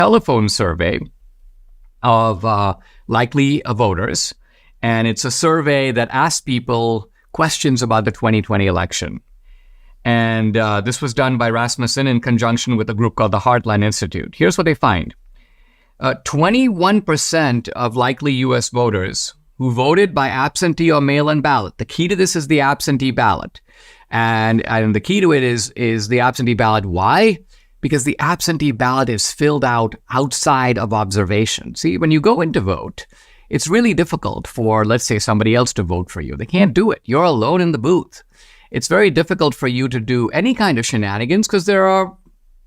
telephone survey of likely voters. And it's a survey that asks people questions about the 2020 election. And this was done by Rasmussen in conjunction with a group called the Heartland Institute. Here's what they find. 21% of likely U.S. voters who voted by absentee or mail-in ballot. The key to this is the absentee ballot. And the key to it is the absentee ballot. Why? Because the absentee ballot is filled out outside of observation. See, when you go in to vote, it's really difficult for, let's say, somebody else to vote for you. They can't do it. You're alone in the booth. It's very difficult for you to do any kind of shenanigans because there are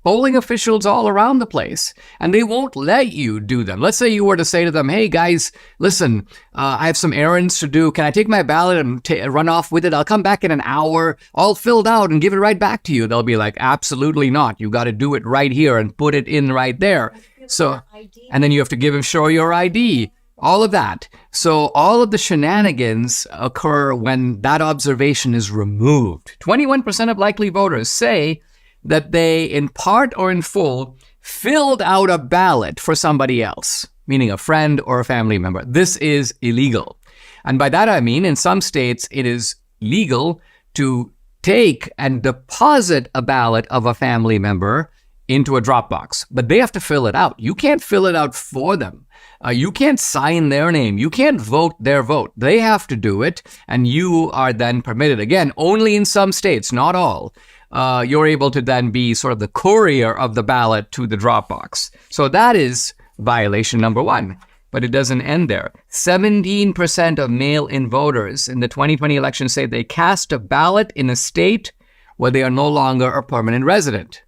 polling officials all around the place, and they won't let you do them. Let's say you were to say to them, hey, guys, listen, I have some errands to do. Can I take my ballot and run off with it? I'll come back in an hour, all filled out, and give it right back to you. They'll be like, absolutely not. You got to do it right here and put it in right there. So, and then you have to show your ID. All of that. So all of the shenanigans occur when that observation is removed. 21% of likely voters say that they, in part or in full, filled out a ballot for somebody else, meaning a friend or a family member. This is illegal. And by that I mean, in some states, it is legal to take and deposit a ballot of a family member into a drop box, but they have to fill it out. You can't fill it out for them. You can't sign their name. You can't vote their vote. They have to do it, and you are then permitted, again, only in some states, not all. You're able to then be sort of the courier of the ballot to the drop box. So that is violation number one. But it doesn't end there. 17% of mail-in voters in the 2020 election say they cast a ballot in a state where they are no longer a permanent resident.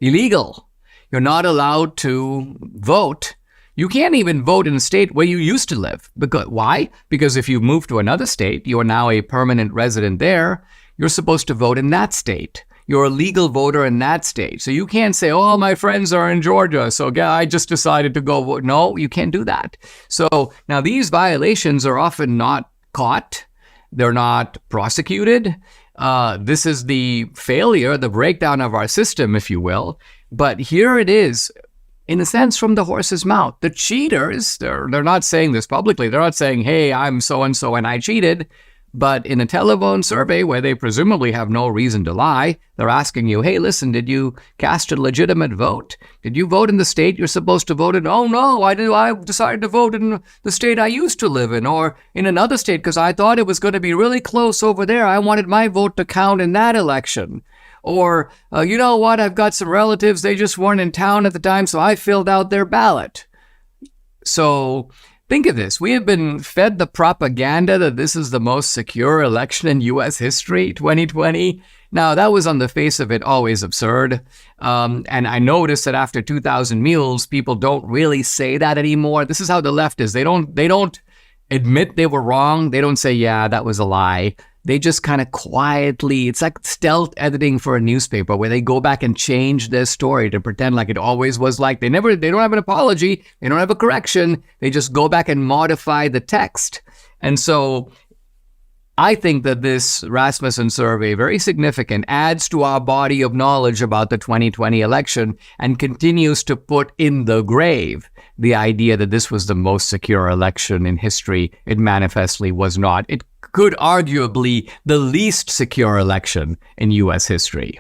Illegal. You're not allowed to vote. You can't even vote in a state where you used to live. Why? Because if you move to another state, you are now a permanent resident there. You're supposed to vote in that state. You're a legal voter in that state. So you can't say, oh, my friends are in Georgia, so I just decided to go vote. No, you can't do that. So now these violations are often not caught. They're not prosecuted. This is the failure, the breakdown of our system, if you will. But here it is, in a sense, from the horse's mouth. The cheaters, they're not saying this publicly. They're not saying, hey, I'm so-and-so and I cheated. But in a telephone survey where they presumably have no reason to lie, they're asking you, hey, listen, did you cast a legitimate vote? Did you vote in the state you're supposed to vote in? Oh, no, I decided to vote in the state I used to live in, or in another state because I thought it was going to be really close over there. I wanted my vote to count in that election. Or, you know what, I've got some relatives, they just weren't in town at the time, so I filled out their ballot. So think of this. We have been fed the propaganda that this is the most secure election in U.S. history, 2020. Now, that was on the face of it always absurd. And I noticed that after 2,000 Mules, people don't really say that anymore. This is how the left is. They don't admit they were wrong. They don't say, yeah, that was a lie. They just kind of quietly, it's like stealth editing for a newspaper where they go back and change their story to pretend like it always was like. They don't have an apology. They don't have a correction. They just go back and modify the text. And so I think that this Rasmussen survey, very significant, adds to our body of knowledge about the 2020 election and continues to put in the grave the idea that this was the most secure election in history. It manifestly was not. It could arguably the least secure election in U.S. history.